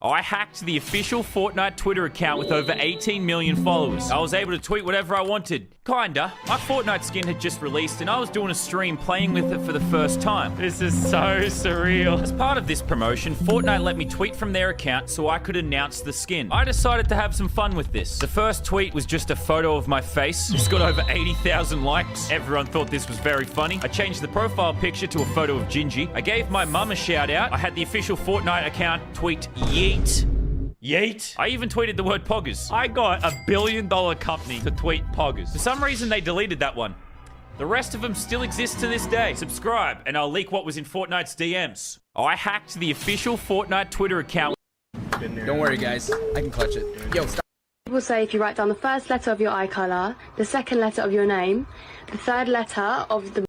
I hacked the official Fortnite Twitter account with over 18 million followers. I was able to tweet whatever I wanted. Kinda. My Fortnite skin had just released and I was doing a stream playing with it for the first time. This is so surreal. As part of this promotion, Fortnite let me tweet from their account so I could announce the skin. I decided to have some fun with this. The first tweet was just a photo of my face. It's got over 80,000 likes. Everyone thought this was very funny. I changed the profile picture to a photo of Gingy. I gave my mum a shout out. I had the official Fortnite account tweet Yeet. Yeet. I even tweeted the word poggers. I got $1 billion company to tweet poggers. For some reason, they deleted that one. The rest of them still exist to this day. Subscribe, and I'll leak what was in Fortnite's DMs. I hacked the official Fortnite Twitter account. Don't worry, guys. I can clutch it. Yo, stop. People say if you write down the first letter of your eye color, the second letter of your name, the third letter of the...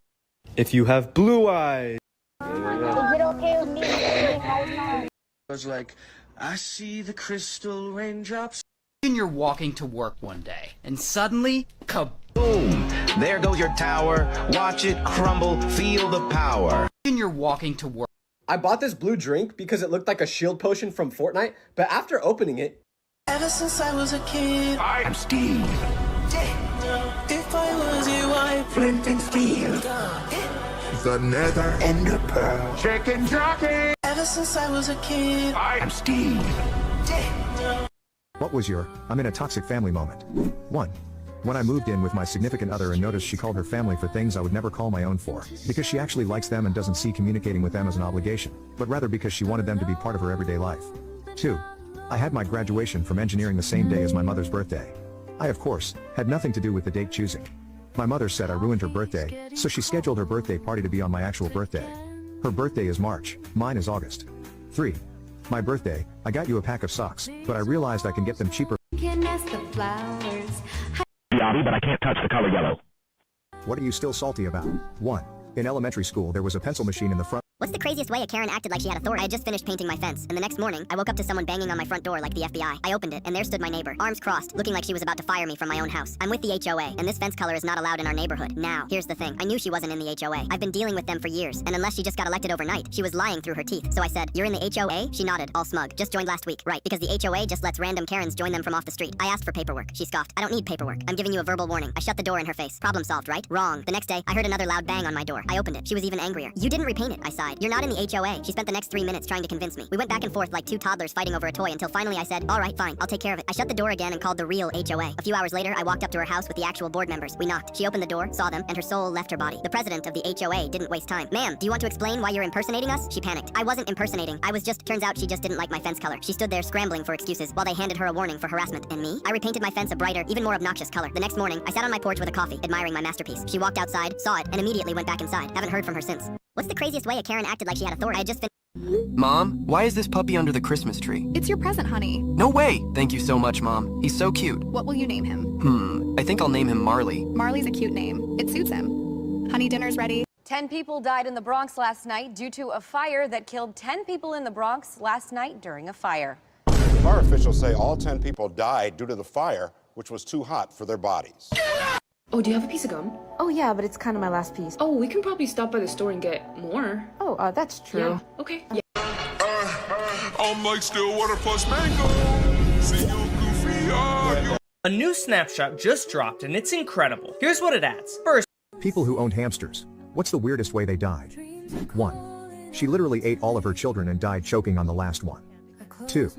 If you have blue eyes. Is it okay with me? I was like, I see the crystal raindrops. And you're walking to work one day, and suddenly, kaboom! There goes your tower. Watch it crumble. Feel the power. And you're walking to work. I bought this blue drink because it looked like a shield potion from Fortnite, but after opening it... Ever since I was a kid, I'm Steve. if I was you, I'd Flint and steel. The nether Ender pearl. Chicken jockey. Ever since I was a kid, I'm Steve. What was your I'm in a toxic family moment? 1. When I moved in with my significant other and noticed she called her family for things I would never call my own for, because she actually likes them and doesn't see communicating with them as an obligation, but rather because she wanted them to be part of her everyday life. 2. I had my graduation from engineering the same day as my mother's birthday. I, of course, had nothing to do with the date choosing. My mother said I ruined her birthday, so she scheduled her birthday party to be on my actual birthday. Her birthday is March, mine is August. 3. My birthday, I got you a pack of socks, but I realized I can get them cheaper. But I can't touch the color yellow. What are you still salty about? 1. In elementary school there was a pencil machine in the front. What's the craziest way a Karen acted like she had authority? I had just finished painting my fence, and the next morning, I woke up to someone banging on my front door like the FBI. I opened it, and there stood my neighbor, arms crossed, looking like she was about to fire me from my own house. I'm with the HOA, and this fence color is not allowed in our neighborhood. Now, here's the thing. I knew she wasn't in the HOA. I've been dealing with them for years, and unless she just got elected overnight, she was lying through her teeth. So I said, "You're in the HOA?" She nodded, all smug. "Just joined last week." "Right, because the HOA just lets random Karens join them from off the street." I asked for paperwork. She scoffed. "I don't need paperwork. I'm giving you a verbal warning." I shut the door in her face. Problem solved, right? Wrong. The next day, I heard another loud bang on my door. I opened it. She was even angrier. "You didn't repaint it," I sighed. "You're not in the HOA." She spent the next 3 minutes trying to convince me. We went back and forth like two toddlers fighting over a toy until finally I said, "All right, fine, I'll take care of it." I shut the door again and called the real HOA. A few hours later, I walked up to her house with the actual board members. We knocked. She opened the door, saw them, and her soul left her body. The president of the HOA didn't waste time. "Ma'am, do you want to explain why you're impersonating us?" She panicked. "I wasn't impersonating. I was just..." Turns out she just didn't like my fence color. She stood there scrambling for excuses while they handed her a warning for harassment. And me? I repainted my fence a brighter, even more obnoxious color. The next morning, I sat on my porch with a coffee, admiring my masterpiece. She walked outside, saw it, and immediately went back inside. Haven't heard from her since. What's the craziest way a Karen acted like she had authority? I had just Mom, why is this puppy under the Christmas tree? It's your present, honey. No way! Thank you so much, Mom. He's so cute. What will you name him? I think I'll name him Marley. Marley's a cute name. It suits him. Honey, dinner's ready. 10 people died in the Bronx last night due to a fire that killed 10 people in the Bronx last night during a fire. Fire officials say all 10 people died due to the fire, which was too hot for their bodies. Oh, do you have a piece of gum? Oh yeah, but it's kind of my last piece. Oh, we can probably stop by the store and get more. Oh, that's true. Yeah, okay. Yeah. I'm like Stillwater plus mango. See you, goofy. A new snapshot just dropped and it's incredible. Here's what it adds. First, people who owned hamsters. What's the weirdest way they died? 1. She literally ate all of her children and died choking on the last one. 2.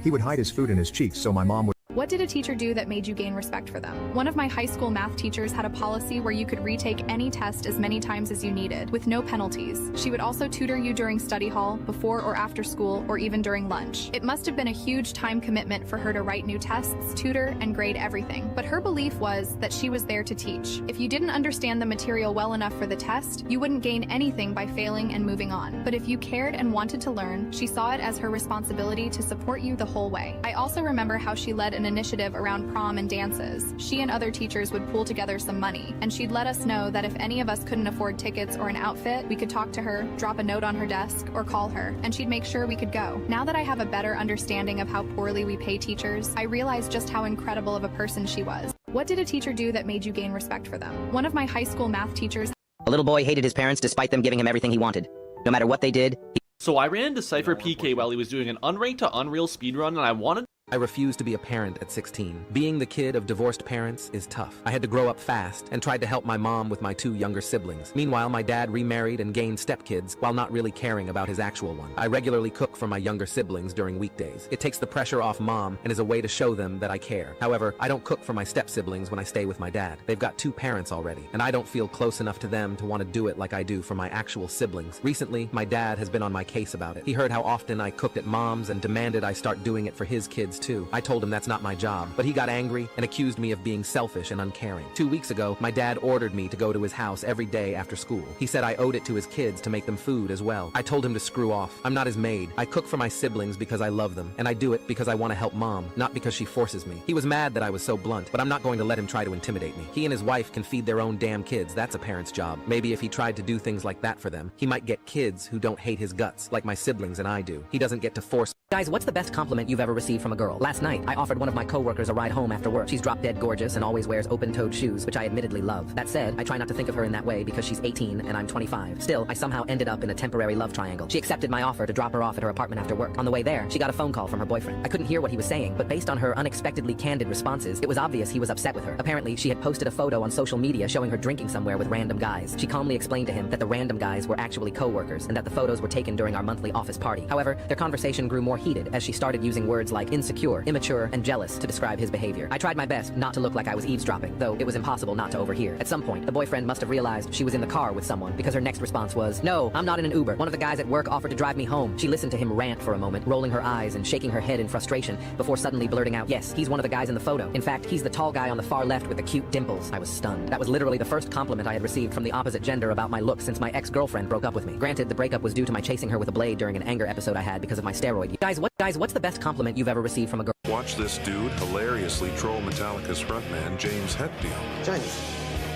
He would hide his food in his cheeks so my mom would... What did a teacher do that made you gain respect for them? One of my high school math teachers had a policy where you could retake any test as many times as you needed, with no penalties. She would also tutor you during study hall, before or after school, or even during lunch. It must have been a huge time commitment for her to write new tests, tutor, and grade everything. But her belief was that she was there to teach. If you didn't understand the material well enough for the test, you wouldn't gain anything by failing and moving on. But if you cared and wanted to learn, she saw it as her responsibility to support you the whole way. I also remember how she led an initiative around prom and dances. She and other teachers would pool together some money, and she'd let us know that if any of us couldn't afford tickets or an outfit, we could talk to her, drop a note on her desk, or call her, and she'd make sure we could go. Now that I have a better understanding of how poorly we pay teachers, I realize just how incredible of a person she was. What did a teacher do that made you gain respect for them? One of my high school math teachers. A little boy hated his parents despite them giving him everything he wanted. No matter what they did. So I ran into Cypher PK while he was doing an unranked to Unreal speedrun, and I wanted. I refused to be a parent at 16. Being the kid of divorced parents is tough. I had to grow up fast and tried to help my mom with my 2 younger siblings. Meanwhile, my dad remarried and gained stepkids while not really caring about his actual one. I regularly cook for my younger siblings during weekdays. It takes the pressure off mom and is a way to show them that I care. However, I don't cook for my step-siblings when I stay with my dad. They've got 2 parents already, and I don't feel close enough to them to want to do it like I do for my actual siblings. Recently, my dad has been on my case about it. He heard how often I cooked at mom's and demanded I start doing it for his kids too. I told him that's not my job, but he got angry and accused me of being selfish and uncaring. 2 weeks ago, my dad ordered me to go to his house every day after school. He said I owed it to his kids to make them food as well. I told him to screw off. I'm not his maid. I cook for my siblings because I love them, and I do it because I want to help mom, not because she forces me. He was mad that I was so blunt, but I'm not going to let him try to intimidate me. He and his wife can feed their own damn kids. That's a parent's job. Maybe if he tried to do things like that for them, he might get kids who don't hate his guts like my siblings and I do. He doesn't get to force. Guys, what's the best compliment you've ever received from a girl? Last night, I offered one of my coworkers a ride home after work. She's drop-dead gorgeous and always wears open-toed shoes, which I admittedly love. That said, I try not to think of her in that way because she's 18 and I'm 25. Still, I somehow ended up in a temporary love triangle. She accepted my offer to drop her off at her apartment after work. On the way there, she got a phone call from her boyfriend. I couldn't hear what he was saying, but based on her unexpectedly candid responses, it was obvious he was upset with her. Apparently, she had posted a photo on social media showing her drinking somewhere with random guys. She calmly explained to him that the random guys were actually co-workers and that the photos were taken during our monthly office party. However, their conversation grew more heated as she started using words like insecure, immature, and jealous to describe his behavior. I tried my best not to look like I was eavesdropping, though it was impossible not to overhear. At some point, the boyfriend must have realized she was in the car with someone because her next response was, "No, I'm not in an Uber. One of the guys at work offered to drive me home." She listened to him rant for a moment, rolling her eyes and shaking her head in frustration before suddenly blurting out, "Yes, he's one of the guys in the photo. In fact, he's the tall guy on the far left with the cute dimples." I was stunned. That was literally the first compliment I had received from the opposite gender about my look since my ex-girlfriend broke up with me. Granted, the breakup was due to my chasing her with a blade during an anger episode I had because of my steroid. Guys, what's the best compliment you've ever received from a girl? Watch this dude hilariously troll Metallica's frontman James Hetfield. James.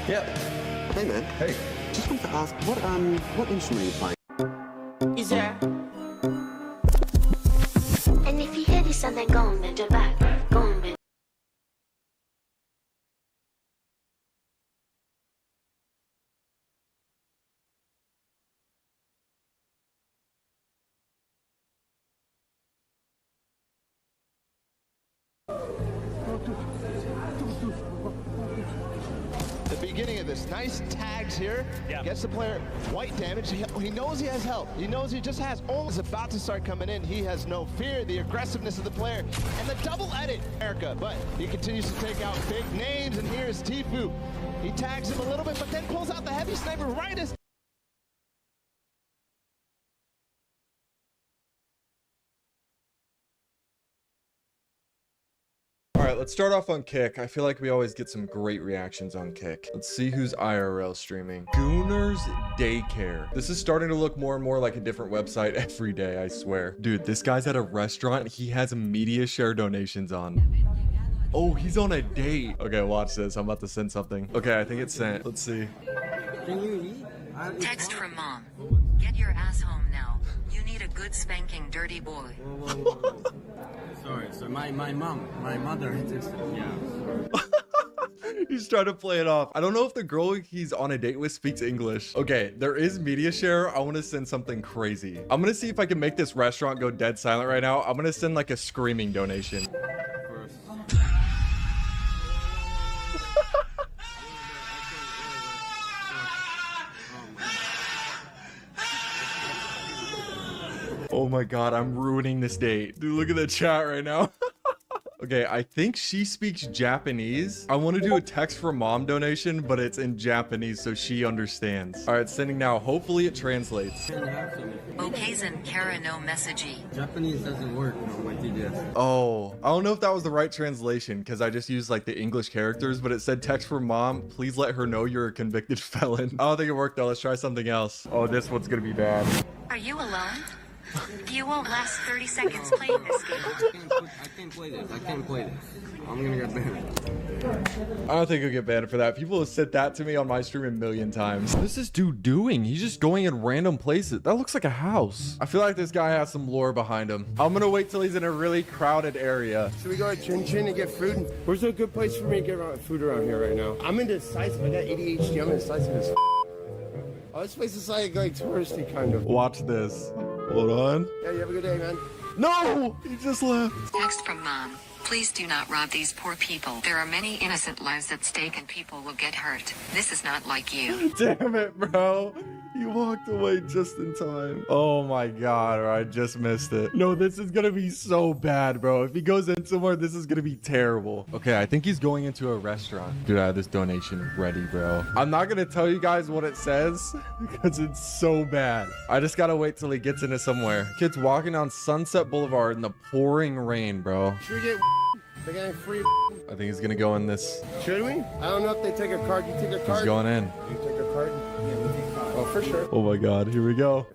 Yep. Hey man. Hey. Just wanted to ask, what instrument are you playing? Is there? And if you hear this and then go on, bend your back. Go on, bend. The beginning of this, nice tags here, gets the player white damage. He knows he has help. He knows he just has all is about to start coming in. He has no fear, the aggressiveness of the player, and the double edit, Erica. But he continues to take out big names, and here's Tfue. He tags him a little bit, but then pulls out the heavy sniper right as Alright, let's start off on Kick. I feel like we always get some great reactions on Kick. Let's see who's IRL streaming. Gooner's Daycare. This is starting to look more and more like a different website every day, I swear. Dude, this guy's at a restaurant. He has media share donations on. Oh, he's on a date. Okay, watch this. I'm about to send something. Okay, I think it's sent. Let's see. Text from mom. Get your ass home now. You need a good spanking, dirty boy. Sorry, so my mother texted. Yeah. He's trying to play it off. I don't know if the girl he's on a date with speaks English. Okay, there is media share. I want to send something crazy. I'm gonna see if I can make this restaurant go dead silent right now. I'm gonna send like a screaming donation. Oh my god, I'm ruining this date. Dude, look at the chat right now. Okay, I think she speaks Japanese. I want to do a text for mom donation, but it's in Japanese so she understands. All right, sending now. Hopefully it translates. Okazen kara no messagey. Japanese doesn't work on my TDS. Oh, I don't know if that was the right translation because I just used like the English characters, but it said text for mom. Please let her know you're a convicted felon. I don't think it worked though. Let's try something else. Oh, this one's gonna be bad. Are you alone? You won't last 30 seconds playing this game. I can't play this. I can't play this. I'm gonna get banned. I don't think he'll get banned for that. People have said that to me on my stream a million times. What is this dude doing? He's just going in random places. That looks like a house. I feel like this guy has some lore behind him. I'm gonna wait till he's in a really crowded area. Should we go to Chin Chin and get food? Where's a good place for me to get food around here right now? I'm indecisive. I got ADHD. I'm indecisive as Oh, this place is like touristy kind of. Watch this. Hold on. Yeah, you have a good day, man. No! He just left. Text from mom. Please do not rob these poor people. There are many innocent lives at stake and people will get hurt. This is not like you. Damn it, bro. You walked away just in time. Oh my god, bro, I just missed it. No, this is gonna be so bad, bro. If he goes in somewhere, this is gonna be terrible. Okay, I think he's going into a restaurant. Dude, I have this donation ready, bro. I'm not gonna tell you guys what it says because it's so bad. I just gotta wait till he gets into somewhere. Kid's walking down Sunset Boulevard in the pouring rain, bro. Should we get they got free? I think he's gonna go in this. Should we? I don't know if they take a card. You take a card? He's going in. You take a card? Yeah, we take a card. Oh, for sure. Oh my god, here we go.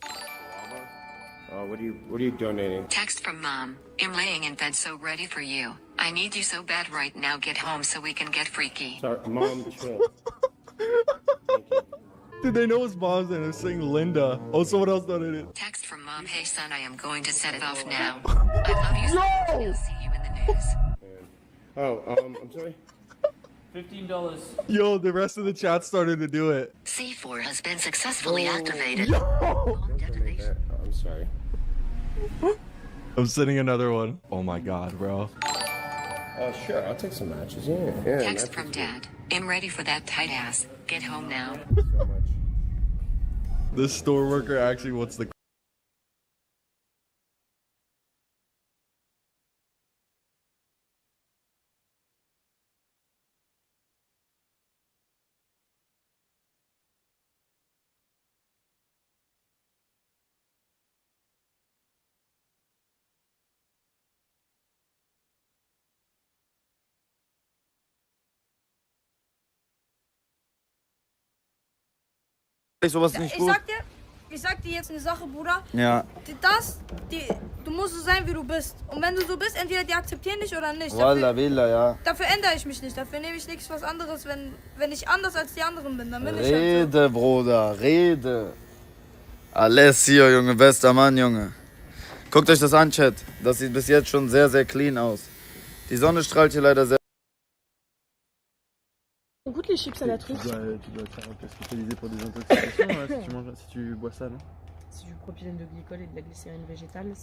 What are you donating? Text from mom. I'm laying in bed so ready for you. I need you so bad right now. Get home so we can get freaky. Sorry, mom, chill. Did they know his mom's name? They're saying Linda. Oh, someone else donated. Text from mom. Hey son, I am going to set it off now. I love you so much. I'll see you in the news. I'm sorry. $15. Yo, the rest of the chat started to do it. C4 has been successfully activated. Yo! I'm sorry. I'm sending another one. Oh my god, bro. Sure, I'll take some matches. Yeah. Text from dad. I'm ready for that tight ass. Get home now. So much. This store worker actually wants the sowas nicht gut. Ich sag dir jetzt eine Sache, Bruder. Ja. Du musst so sein, wie du bist. Und wenn du so bist, entweder die akzeptieren dich oder nicht. Wallah, Billah, ja. Dafür ändere ich mich nicht. Dafür nehme ich nichts was anderes. Wenn ich anders als die anderen bin, dann bin ich Rede, Bruder, rede. Alessio, Junge, bester Mann, Junge. Guckt euch das an, Chat. Das sieht bis jetzt schon sehr, sehr clean aus. Die Sonne strahlt hier leider sehr. On goûte les chips à la truffe. Tu dois te faire hospitaliser pour des intoxications si tu bois ça, non? C'est du propylène de glycol et de la glycérine végétale.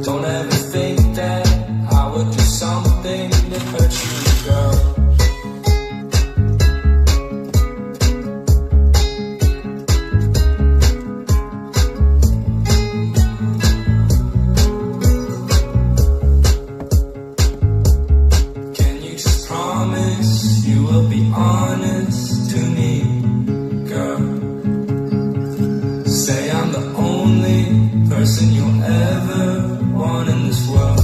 Don't ever think that I would do something that hurts you, girl. Can you just promise you will be honest to me, girl? Say I'm the only person you'll ever want in this world.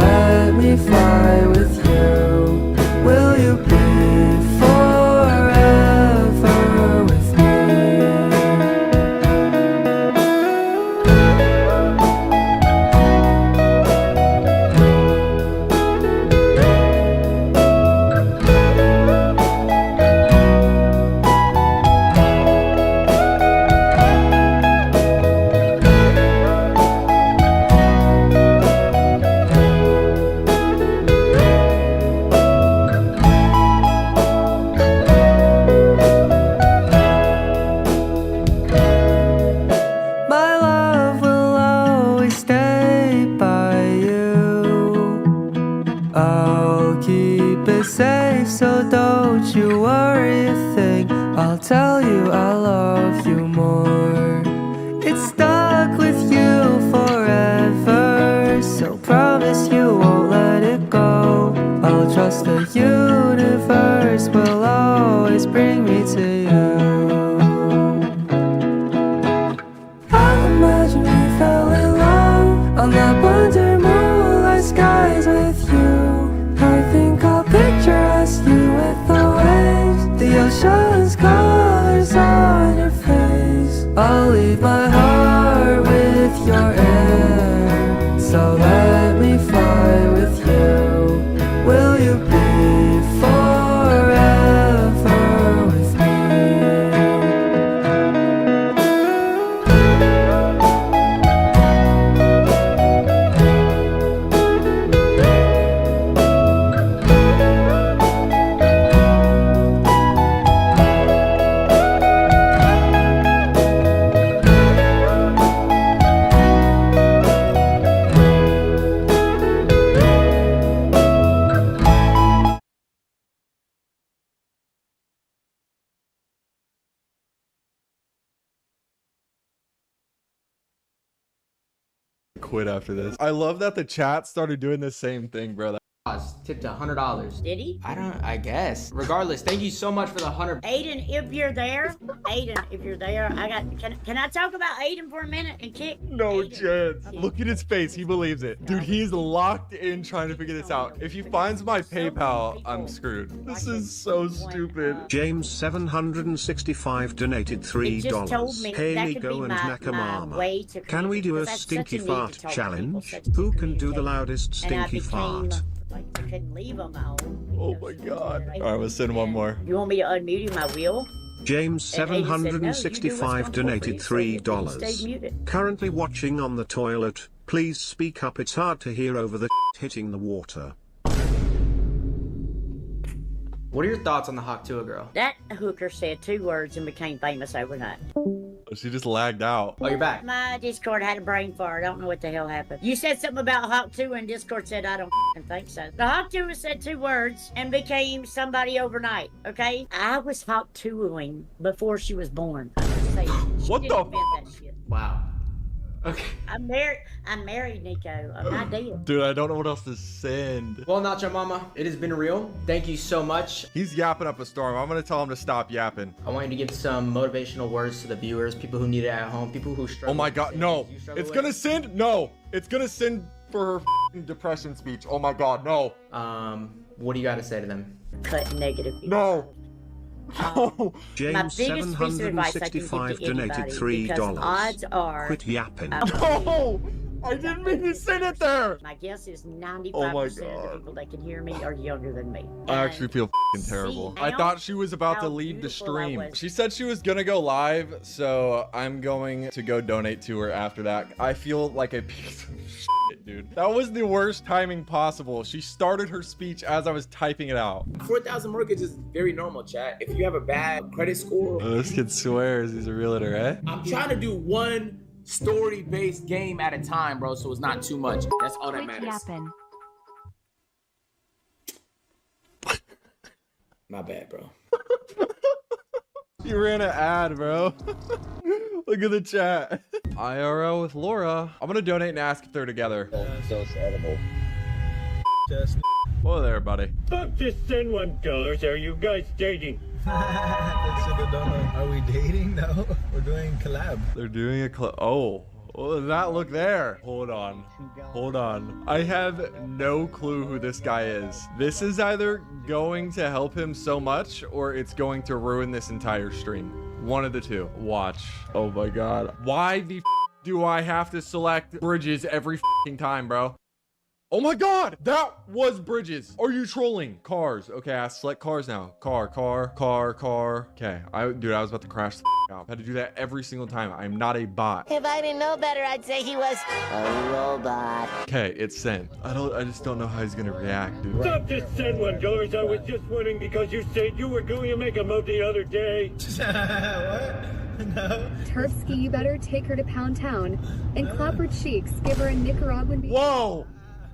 let me fly with you. Will you be forever with me? My love will always stay by you. I'll keep it safe, so don't you worry a thing. I'll tell you I love you more. It's stuck with you forever, so promise you won't let it go. I'll trust the universe will always bring me to you. I'll imagine we fell in love on that wonder moonlight skies with you. I think I'll picture us, you with the waves, the ocean's colors on your face. I'll leave my heart with your air, so let me fly with you. Will you be forever with me? Quit after this. I love that the chat started doing the same thing, bro. Tipped $100. Did he? I guess. Regardless, thank you so much for the 100. Aiden, if you're there, can I talk about Aiden for a minute and kick? No chance. Look at his face. He believes it. Dude, he's locked in trying to figure this out. If he finds my PayPal, I'm screwed. This is so stupid. James 765 donated $3. Hey Nico and Nakamama. Can we do a stinky fart challenge? Who can do the loudest stinky fart? I couldn't leave him out. Oh my god. Alright, let's send one more. You want me to unmute him? I will. James 765 donated $3. Currently watching on the toilet. Please speak up. It's hard to hear over the hitting the water. What are your thoughts on the Hawk-Tua girl? That hooker said 2 words and became famous overnight. She just lagged out. Oh, you're back. My Discord had a brain fart. I don't know what the hell happened. You said something about Hawk-Tua and Discord said I don't think so. The Hawk-Tua said 2 words and became somebody overnight, okay? I was Hawk-Tuaing before she was born. What the Wow. Okay. I'm married, Nico. I'm not dead. Dude, I don't know what else to send. Well, Nacho Mama, it has been real. Thank you so much. He's yapping up a storm. I'm gonna tell him to stop yapping. I want you to give some motivational words to the viewers, people who need it at home, people who struggle. Oh my god, no. It's gonna send, no. It's gonna send for her depression speech. Oh my god, no. What do you gotta say to them? Cut negative. No. James 765 donated $3. Odds are. Quit yapping. No! I didn't mean to send it there! My guess is 95% Oh my of the people that can hear me are younger than me. I actually feel terrible. I thought she was about to leave the stream. She said she was gonna go live, so I'm going to go donate to her after that. I feel like a piece of shit, dude. That was the worst timing possible. She started her speech as I was typing it out. 4,000 mortgage is very normal, chat. If you have a bad credit score. Oh, this kid swears he's a realtor, eh? I'm trying to do one story-based game at a time, bro, so it's not too much. That's all that matters. My bad, bro. You ran an ad, bro. Look at the chat. IRL with Laura. I'm gonna donate and ask if they're together. So edible. Whoa there, buddy. Just send $1. Are you guys dating? Are we dating? No, we're doing collab. They're doing a collab. Oh, What does that look there? Hold on. Hold on. I have no clue who this guy is. This is either going to help him so much or it's going to ruin this entire stream. One of the two. Watch. Oh my god. Why the do I have to select Bridges every time, bro? Oh my god, that was Bridges. Are you trolling? Cars. Okay, I select cars now. Car. Okay, dude, I was about to crash the out. I had to do that every single time. I'm not a bot. If I didn't know better, I'd say he was a robot. Okay, it's sent. I just don't know how he's gonna react, dude. Stop just send one, Killers. I was just wondering because you said you were going to make a move the other day. What? No. Terpsky, you better take her to Pound Town and clap her cheeks. Give her a Nicaraguan beat. Whoa!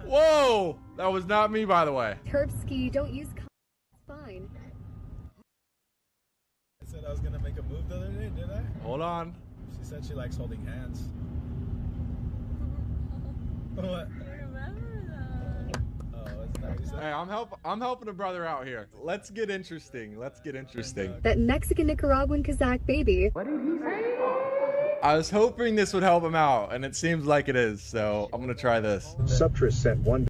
Whoa! That was not me, by the way. Terpsky, don't use it's fine. I said I was gonna make a move the other day, did I? Hold on. She said she likes holding hands. What? Hey, I'm helping a brother out here. Let's get interesting. That Mexican Nicaraguan Kazakh baby. What did he say? I was hoping this would help him out, and it seems like it is, so I'm gonna try this. Subtris sent one